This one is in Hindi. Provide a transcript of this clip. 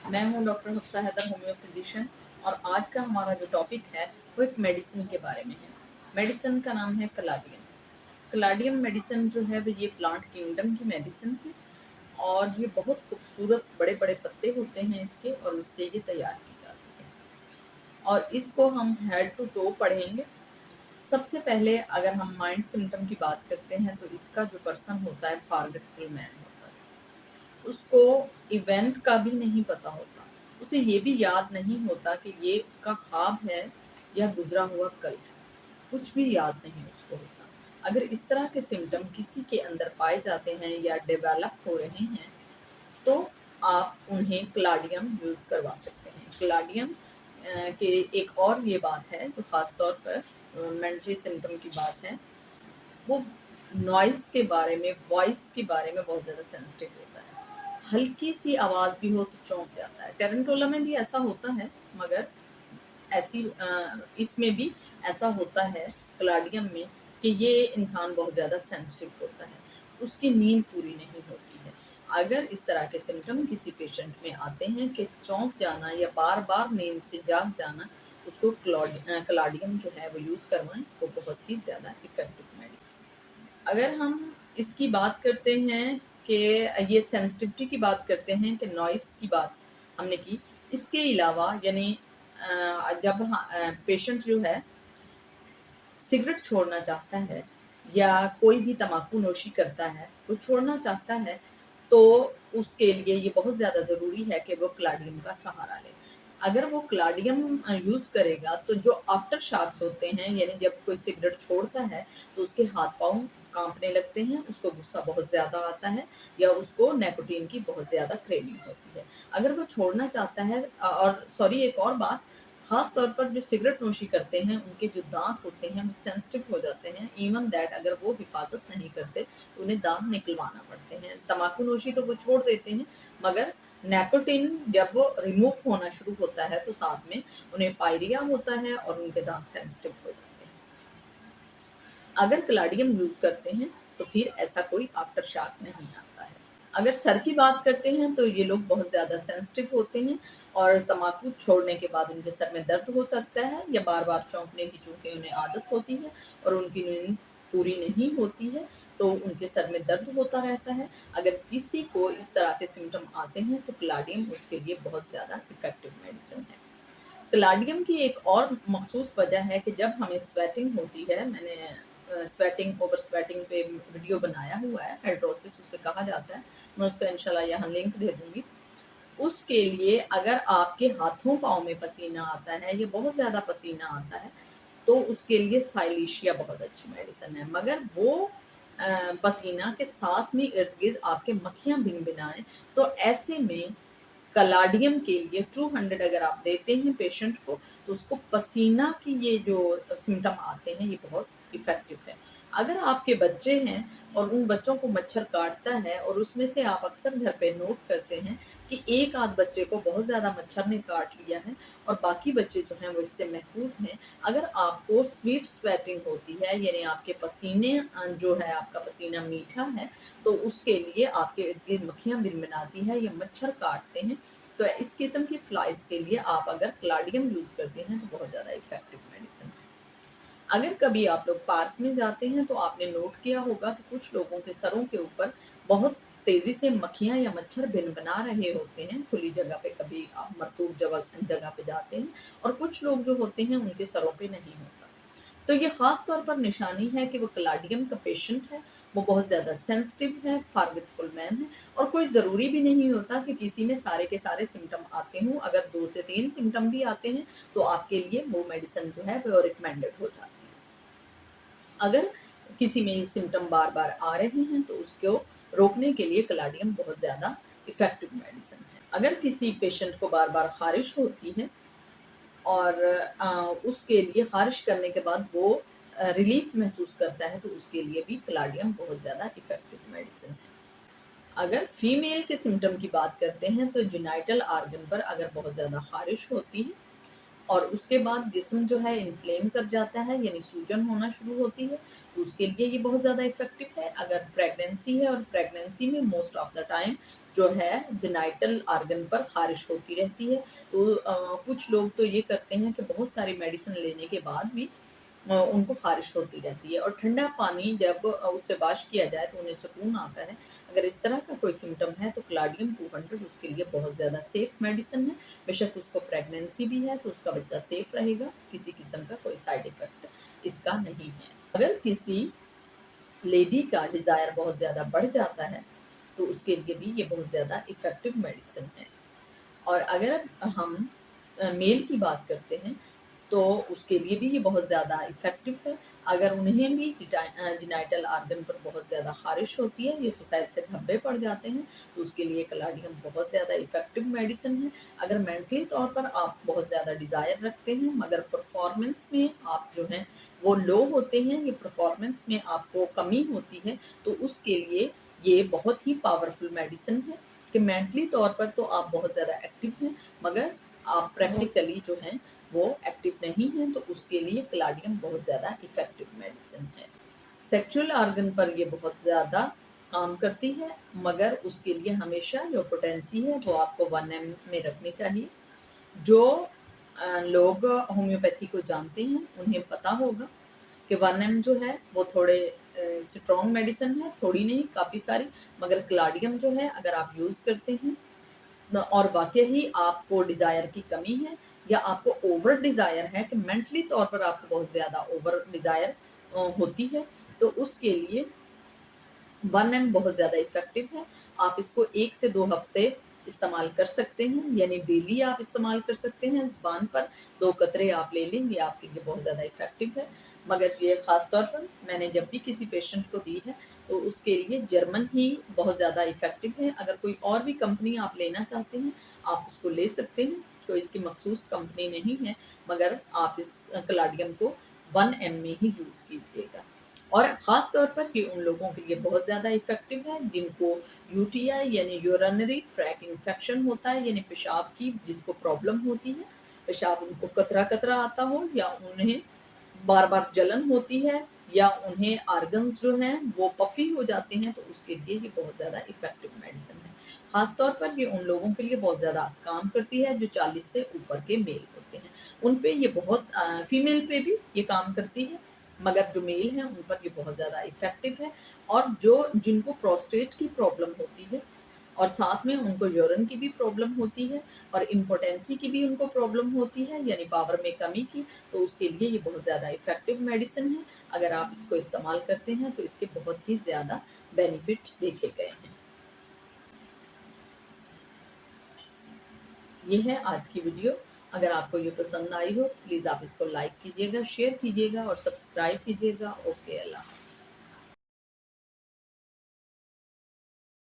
मैं हूँ doctor Hafsa Haider, homeo physician. और आज का हमारा जो टॉपिक है वो एक मेडिसिन के बारे में है। मेडिसिन का नाम है कलाडियम। कलाडियम मेडिसिन जो है वो ये प्लांट किंगडम की मेडिसिन है और ये बहुत खूबसूरत बड़े बड़े पत्ते होते हैं इसके, और उससे ये तैयार की जाती है। और इसको हम हेड टू टो पढ़ेंगे। सबसे पहले अगर हम माइंड सिम्टम की बात करते हैं तो इसका जो पर्सन होता है फॉरगेटफुल मैन होता है। उसको इवेंट का भी नहीं पता होता, उसे ये भी याद नहीं होता कि ये उसका ख्वाब है या गुजरा हुआ कल है, कुछ भी याद नहीं उसको होता। अगर इस तरह के सिम्टम किसी के अंदर पाए जाते हैं या डेवलप हो रहे हैं तो आप उन्हें क्लाडियम यूज़ करवा सकते हैं। क्लाडियम के एक और ये बात है जो ख़ास तौर पर मेंटली सिम्टम की बात है, वो नॉइस के बारे में, वॉइस के बारे में बहुत ज़्यादा सेंसिटिव होता है। हल्की सी आवाज़ भी हो तो चौंक जाता है। टेरेंटोला में भी ऐसा होता है, मगर इसमें भी ऐसा होता है क्लाडियम में कि ये इंसान बहुत ज़्यादा सेंसिटिव होता है, उसकी नींद पूरी नहीं होती है। अगर इस तरह के सिम्टम किसी पेशेंट में आते हैं कि चौंक जाना या बार बार नींद से जाग जाना, उसको क्लाडियम जो है वो यूज़ करवाएं, वो बहुत ही ज़्यादा इफेक्टिव मेडिसिन। अगर हम इसकी बात करते हैं कि ये सेंसिटिविटी की बात करते हैं कि नॉइस की बात हमने की, इसके अलावा यानी जब पेशेंट जो है सिगरेट छोड़ना चाहता है या कोई भी तम्बाकू नोशी करता है, वो छोड़ना चाहता है, तो उसके लिए ये बहुत ज़्यादा ज़रूरी है कि वो क्लाडियम का सहारा ले। अगर वो क्लाडियम यूज़ करेगा तो जो आफ्टर शॉक्स होते हैं, यानी जब कोई सिगरेट छोड़ता है तो उसके हाथ-पाँव काँपने लगते हैं, उसको गुस्सा बहुत ज़्यादा आता है या उसको निकोटीन की बहुत ज़्यादा क्रेविंग होती है। अगर वो छोड़ना चाहता है और सॉरी एक और बात, खास तौर पर जो सिगरेट नोशी करते हैं उनके जो दांत होते हैं वो सेंसिटिव हो जाते हैं। इवन दैट अगर वो हिफाजत नहीं करते तो उन्हें दांत निकलवाना पड़ते हैं। तम्बाकू नोशी तो वो छोड़ देते हैं, मगर निकोटीन जब वो रिमूव होना शुरू होता है तो साथ में उन्हें पायरिया होता है और उनके दांत सेंसिटिव हो जाते हैं। अगर क्लाडियम यूज करते हैं तो फिर ऐसा कोई आफ्टर शॉक नहीं आता है। अगर सर की बात करते हैं तो ये लोग बहुत ज़्यादा सेंसिटिव होते हैं और तम्बाकू छोड़ने के बाद उनके सर में दर्द हो सकता है या बार-बार चौंकने की, चूँकि उन्हें आदत होती है और उनकी नींद पूरी नहीं होती है, तो उनके सर में दर्द होता रहता है। अगर किसी को इस तरह के सिम्पटम आते हैं तो क्लाडियम उसके लिए बहुत ज़्यादा इफ़ेक्टिव मेडिसिन है। क्लाडियम की एक और मखसूस वजह है कि जब हमें स्वेटिंग होती है, मैंने स्वेटिंग ओवर स्वेटिंग पे वीडियो बनाया हुआ है, हाइड्रोसिस उसे कहा जाता है, मैं उसका इंशाल्लाह यहाँ लिंक दे दूंगी। उसके लिए अगर आपके हाथों पाँव में पसीना आता है, ये बहुत ज़्यादा पसीना आता है, तो उसके लिए साइलिशिया बहुत अच्छी मेडिसिन है। मगर वो पसीना के साथ में इर्द गिर्द आपके मक्खियाँ भिनभिनाएं, तो ऐसे में कलाडियम के लिए 200 अगर आप देते हैं पेशेंट को, तो उसको पसीना की ये जो सिम्टम आते हैं ये बहुत इफ़ेक्टिव है। अगर आपके बच्चे हैं और उन बच्चों को मच्छर काटता है और उसमें से आप अक्सर घर पे नोट करते हैं कि एक आध बच्चे को बहुत ज़्यादा मच्छर ने काट लिया है और बाकी बच्चे जो हैं वो इससे महफूज हैं। अगर आपको स्वीट स्वेटिंग होती है, यानी आपके पसीने जो है आपका पसीना मीठा है, तो उसके लिए आपके इर्द-गिर्द मक्खियाँ भिनभिनाती हैं या मच्छर काटते हैं, तो इस किस्म की फ्लाइज़ के लिए आप अगर क्लाडियम यूज़ करते हैं तो बहुत ज़्यादा इफ़ेक्टिव मेडिसिन है। अगर कभी आप लोग पार्क में जाते हैं तो आपने नोट किया होगा कि कुछ लोगों के सरों के ऊपर बहुत तेज़ी से मक्खियाँ या मच्छर भिनभिना रहे होते हैं, खुली जगह पे कभी आप मरतूब जगह पे जाते हैं, और कुछ लोग जो होते हैं उनके सरों पे नहीं होता। तो ये ख़ास तौर पर निशानी है कि वो क्लाडियम का पेशेंट है, वो बहुत ज़्यादा सेंसिटिव है, फॉरगेटफुल मैन है, और कोई ज़रूरी भी नहीं होता कि किसी में सारे के सारे सिम्पटम आते हों। अगर 2 से 3 सिम्पटम भी आते हैं, तो आपके लिए वो मेडिसिन जो है वो रिकमेंडेड हो जाती है। अगर किसी में ये सिम्पटम बार-बार आ रहे हैं, तो उसको रोकने के लिए क्लाडियम बहुत ज़्यादा इफ़ेक्टिव मेडिसिन है। अगर किसी पेशेंट को बार-बार ख़ारिश होती है और उसके लिए ख़ारिश करने के बाद वो रिलीफ़ महसूस करता है, तो उसके लिए भी क्लाडियम बहुत ज़्यादा इफ़ेक्टिव मेडिसिन है। अगर फीमेल के सिम्पटम की बात करते हैं, तो जेनिटल ऑर्गन पर अगर बहुत ज़्यादा ख़ारिश होती है और उसके बाद जिस्म जो है इन्फ्लेम कर जाता है, यानी सूजन होना शुरू होती है, तो उसके लिए ये बहुत ज़्यादा इफ़ेक्टिव है। अगर प्रेगनेंसी है और प्रेगनेंसी में मोस्ट ऑफ द टाइम जो है जेनाइटल ऑर्गन पर ख़ारिश होती रहती है। तो कुछ लोग तो ये करते हैं कि बहुत सारी मेडिसिन लेने के बाद भी उनको ख़ारिश होती रहती है, और ठंडा पानी जब उससे वॉश किया जाए तो उन्हें सुकून आता है। अगर इस तरह का कोई सिम्पटम है तो क्लाउडियम 200 उसके लिए बहुत ज़्यादा सेफ़ मेडिसिन है। बेशक उसको प्रेगनेंसी भी है तो उसका बच्चा सेफ़ रहेगा, किसी किस्म का कोई साइड इफ़ेक्ट इसका नहीं है। अगर किसी लेडी का डिज़ायर बहुत ज़्यादा बढ़ जाता है तो उसके लिए भी ये बहुत ज़्यादा इफ़ेक्टिव मेडिसिन है। और अगर हम मेल की बात करते हैं तो उसके लिए भी ये बहुत ज़्यादा इफ़ेक्टिव है। अगर उन्हें भी जेनाइटल ऑर्गन पर बहुत ज़्यादा ख़ारिश होती है, ये सफ़ेद से धब्बे पड़ जाते हैं, तो उसके लिए क्लाउडियम बहुत ज़्यादा इफ़ेक्टिव मेडिसिन है। अगर मेंटली तौर पर आप बहुत ज़्यादा डिज़ायर रखते हैं मगर परफ़ॉर्मेंस में आप जो हैं वो लो होते हैं, ये परफ़ॉर्मेंस में आपको कमी होती है, तो उसके लिए ये बहुत ही पावरफुल मेडिसिन है कि मेंटली तौर पर तो आप बहुत ज़्यादा एक्टिव हैं मगर आप प्रैक्टिकली जो हैं वो एक्टिव नहीं है, तो उसके लिए क्लाउडियम बहुत ज़्यादा इफ़ेक्टिव मेडिसिन है। सेक्सुअल ऑर्गन पर ये बहुत ज़्यादा काम करती है मगर उसके लिए हमेशा जो पोटेंसी है वो आपको 1 एम में रखनी चाहिए। जो लोग होम्योपैथी को जानते हैं उन्हें पता होगा कि 1 एम जो है वो थोड़े स्ट्रॉन्ग मेडिसिन है, थोड़ी नहीं काफ़ी सारी, मगर क्लाउडियम जो है अगर आप यूज़ करते हैं और वाक़ई ही आपको डिज़ायर की कमी है या आपको ओवर डिज़ायर है कि मेंटली तौर पर आपको बहुत ज़्यादा ओवर डिज़ायर होती है, तो उसके लिए 1 एम बहुत ज़्यादा इफ़ेक्टिव है। आप इसको 1 से 2 हफ़्ते इस्तेमाल कर सकते हैं, यानी डेली आप इस्तेमाल कर सकते हैं। ज़ुबान पर 2 कतरे आप ले लें, ये आपके लिए बहुत ज़्यादा इफ़ेक्टिव है। मगर ये ख़ास तौर पर मैंने जब भी किसी पेशेंट को दी है, तो उसके लिए जर्मन ही बहुत ज़्यादा इफ़ेक्टिव है। अगर कोई और भी कंपनी आप लेना चाहते हैं, आप उसको ले सकते हैं, कोई इसकी मख़सूस कंपनी नहीं है, मगर आप इस क्लाउडियम को 1 एम में ही यूज़ कीजिएगा। और ख़ास तौर पर ये उन लोगों के लिए बहुत ज़्यादा इफ़ेक्टिव है जिनको यूटीआई यानी यूरिनरी ट्रैक इन्फेक्शन होता है, यानी पेशाब की जिसको प्रॉब्लम होती है, पेशाब उनको कतरा-कतरा आता हो या उन्हें बार-बार जलन होती है या उन्हें ऑर्गन्स जो हैं वो पफ़ी हो जाते हैं, तो उसके लिए ये बहुत ज़्यादा इफ़ेक्टिव मेडिसिन है। ख़ास तौर पर ये उन लोगों के लिए बहुत ज़्यादा काम करती है जो 40 से ऊपर के मेल होते हैं। उन पे ये बहुत फीमेल पे भी ये काम करती है, मगर जो मेल हैं उन पर ये बहुत ज़्यादा इफ़ेक्टिव है। और जो जिनको प्रोस्टेट की प्रॉब्लम होती है और साथ में उनको यूरिन की भी प्रॉब्लम होती है और इम्पोटेंसी की भी उनको प्रॉब्लम होती है, यानी पावर में कमी की, तो उसके लिए ये बहुत ज़्यादा इफ़ेक्टिव मेडिसिन है। अगर आप इसको इस्तेमाल करते हैं तो इसके बहुत ही ज़्यादा बेनिफिट देखे गए हैं। ये है आज की वीडियो। अगर आपको ये पसंद आई हो प्लीज़ आप इसको लाइक कीजिएगा, शेयर कीजिएगा और सब्सक्राइब कीजिएगा। ओके, अल्लाह।